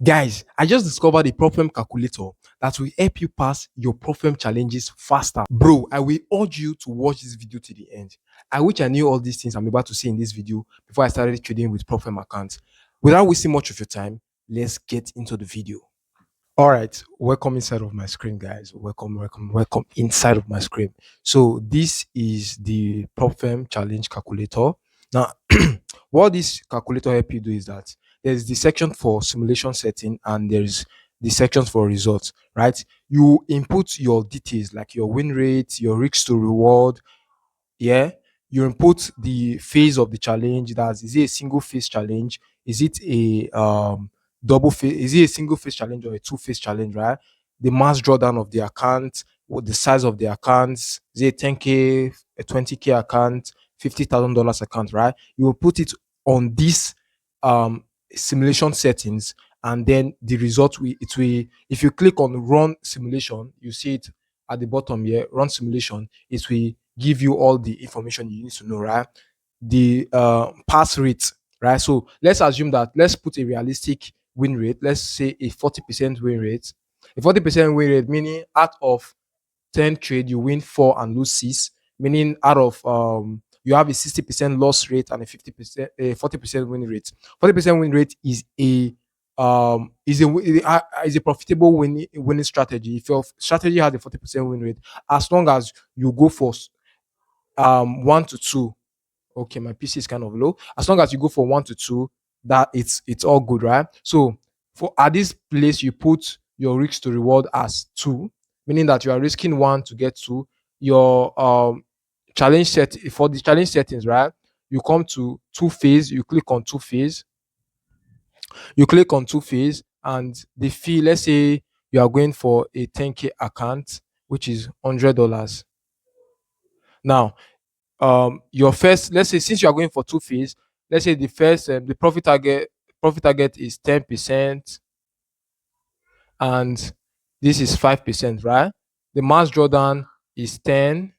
Guys, I just discovered a problem calculator that will help you pass your problem challenges faster. Bro, I will urge you to watch this video to the end. I wish I knew all these things I'm about to say in this video before I started trading with problem accounts. Without wasting much of your time, let's get into the video. All right, welcome inside of my screen, guys. Welcome inside of my screen. So this is the problem challenge calculator. Now, what this calculator help you do is that there's the section for simulation setting and there's the sections for results, right? You input your details like your win rate, your risk to reward, yeah, you input the phase of the challenge. That's, is it a single phase challenge, is it a double phase, is it a single phase challenge or a two phase challenge, right? The mass drawdown of the account, what the size of the accounts, is it a 10K, a 20K account, $50,000 account, right? You will put it on this um simulation settings, and then the result will, it will, if you click on run simulation, you see it at the bottom here, run simulation, it will give you all the information you need to know, right? The pass rate, right? So let's assume that, let's put a realistic win rate. Let's say a 40% win rate. A 40% win rate, meaning out of 10 trade, you win 4 and lose 6, meaning out of you have a 60% loss rate and a 50% a 40% win rate. 40% win rate is a is a profitable winning strategy. If your strategy has a 40% win rate, as long as you go for 1 to 2. Okay, my PC is kind of low. As long as you go for 1 to 2, that it's all good, right? So for at this place, you put your risk to reward as 2, meaning that you are risking 1 to get 2. Your challenge set for the challenge settings, right? You come to two phase, you click on two phase, and the fee, let's say you are going for a 10K account, which is $100. Now, your first, let's say, since you are going for two phase, let's say the first the profit target is 10%, and this is 5%, right? The mass drawdown is 10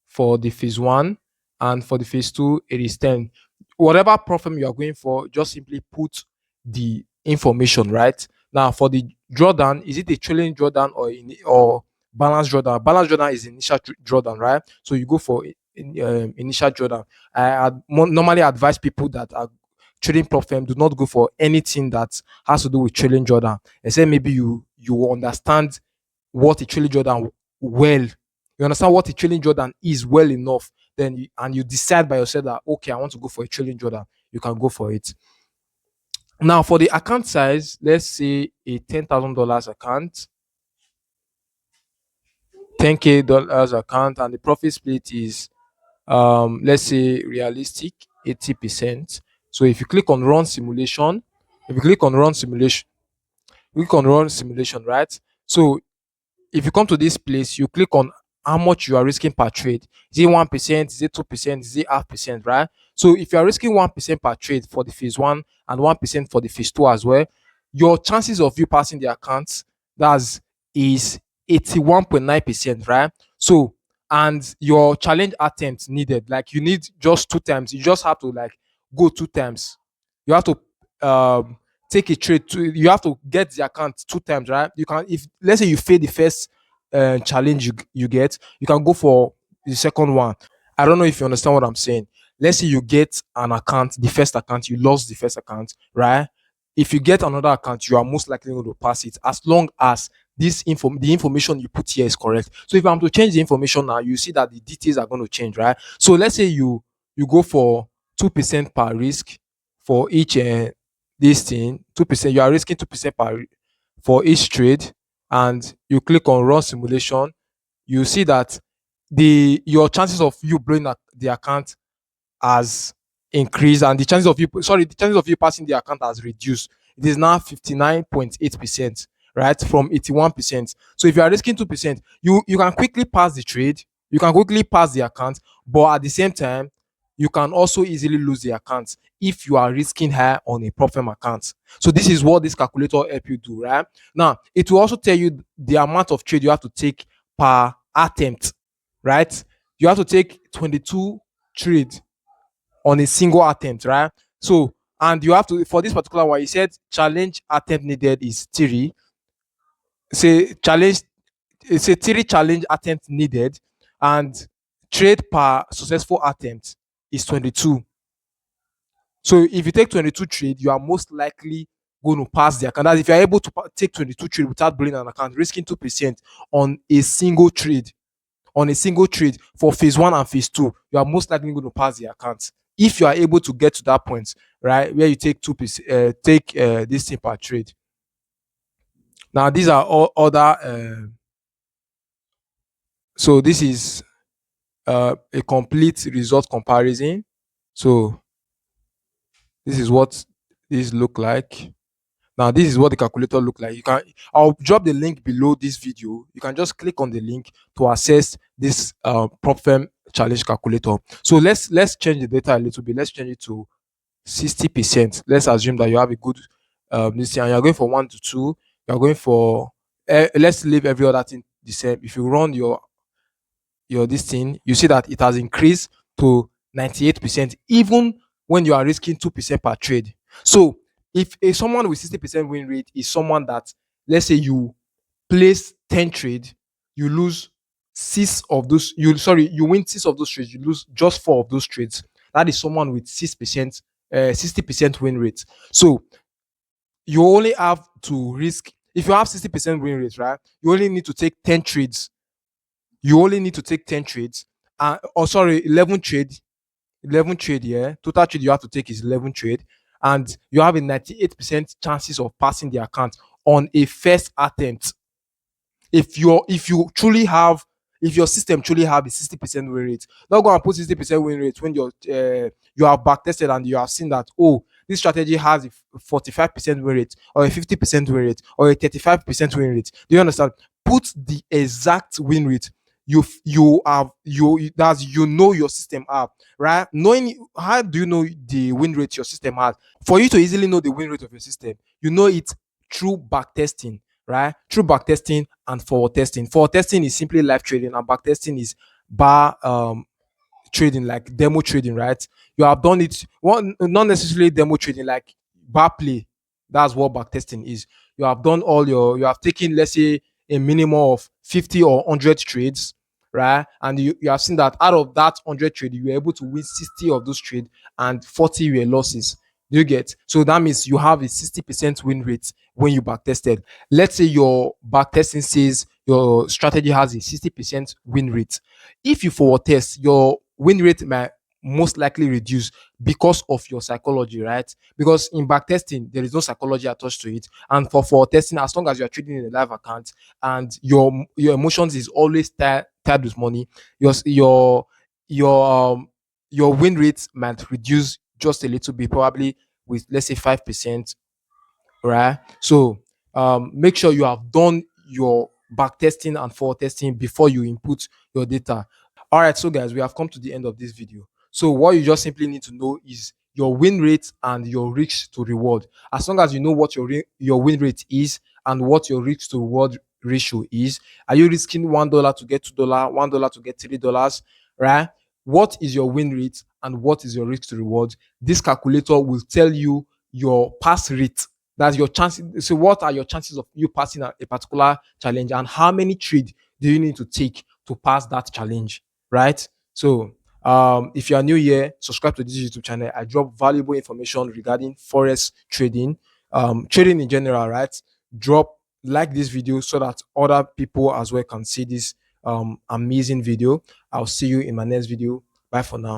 for the phase one, and for the phase two it is 10. Whatever problem you are going for, just simply put the information, right? Now for the drawdown, is it a trailing drawdown or balance drawdown? Balance drawdown is initial drawdown, right? So you go for initial drawdown. Normally advise people that are trading problem, do not go for anything that has to do with trailing drawdown, except maybe you understand what a trailing drawdown well, you understand what a trailing Jordan is well enough, then and you decide by yourself that, okay, I want to go for a trailing Jordan, you can go for it. Now for the account size, let's say a $10,000 account, $10K account, and the profit split is let's say realistic 80%. So if you click on run simulation, if you click on run simulation, right? So if you come to this place, you click on how much you are risking per trade. Is it 1%? Is it 2%? Is it half percent? Right? So if you are risking 1% per trade for the phase one and 1% for the phase two as well, your chances of you passing the account, that's is 81.9%, right? So, and your challenge attempt needed, like you need just 2 times. You just have to like go 2 times. You have to take a trade to, you have to get the account 2 times, right? You can, if let's say you fail the first challenge you get, you can go for the second one. I don't know if you understand what I'm saying. Let's say you get an account, the first account, you lost the first account, right? If you get another account, you are most likely going to pass it, as long as the information you put here is correct. So if I'm to change the information now, you see that the details are going to change, right? So let's say you go for 2% per risk for each this thing, 2%, you are risking 2% per for each trade, and you click on run simulation, you see that your chances of you blowing the account has increased, and the chances of you passing the account has reduced. It is now 59.8%, right, from 81%. So if you are risking 2%, you can quickly pass the trade, you can quickly pass the account, but at the same time, you can also easily lose the account if you are risking high on a problem account. So this is what this calculator help you do, right? Now it will also tell you the amount of trade you have to take per attempt, right? You have to take 22 trade on a single attempt, right? So And you have to, for this particular one, he said challenge attempt needed is three. Say challenge, it's a three challenge attempt needed, and trade per successful attempt is 22. So if you take 22 trade, you are most likely going to pass the account. That's if you're able to take 22 trade without blowing an account, risking 2% on a single trade, for phase one and phase two, you are most likely going to pass the account. If you are able to get to that point, right, where you take 2%, take this thing per trade. Now, these are all other. So this is a complete result comparison. So this is what this look like. Now, this is what the calculator look like. I'll drop the link below this video. You can just click on the link to access this prop firm challenge calculator. So let's change the data a little bit. Let's change it to 60%. Let's assume that you have a good this thing, and you're going for 1 to 2. You're going for let's leave every other thing the same. If you run your this thing, you see that it has increased to 98%, even when you are risking 2% per trade. So if someone with 60% win rate is someone that, let's say you place 10 trade, you lose six of those, you win six of those trades, you lose just four of those trades. That is someone with 6%, 60% win rate. So you only have to risk, if you have 60% win rate, right? You only need to take 10 trades. You only need to take 10 trades. 11 trade. 11 trade, yeah. Total trade you have to take is 11 trade. And you have a 98% chances of passing the account on a first attempt. If your system truly have a 60% win rate, don't go and put 60% win rate when you are back tested and you have seen that, oh, this strategy has a 45% win rate, or a 50% win rate, or a 35% win rate. Do you understand? Put the exact win rate you have, you know your system have, right? Knowing, how do you know the win rate your system has? For you to easily know the win rate of your system, you know it through back testing, right? Through back testing and forward testing. Forward testing is simply live trading, and back testing is bar trading, like demo trading, right? You have done it one, not necessarily demo trading, like bar play. That's what back testing is. You have taken, let's say, a minimum of 50 or 100 trades, right? And you have seen that out of that 100 trade, you were able to win 60 of those trades and 40 were losses. Do you get? So that means you have a 60% win rate when you back tested. Let's say your back testing says your strategy has a 60% win rate. If you forward test, your win rate might most likely reduce because of your psychology, right? Because in back testing, there is no psychology attached to it. And for testing, as long as you're trading in a live account and your emotions is always tied with money, your your um your win rate might reduce just a little bit, probably with, let's say, 5%, right? So make sure you have done your back testing and forward testing before you input your data. All right, so guys, we have come to the end of this video. So what you just simply need to know is your win rate and your risk to reward. As long as you know what your win rate is and what your risk to reward ratio is, are you risking $1 to get $2, $1 to get $3, right? What is your win rate and what is your risk to reward? This calculator will tell you your pass rate. That's your chances. So what are your chances of you passing a particular challenge, and how many trade do you need to take to pass that challenge, right? So if you are new here, subscribe to this YouTube channel. I drop valuable information regarding forex trading, trading in general, right? Drop like this video so that other people as well can see this amazing video. I'll see you in my next video. Bye for now.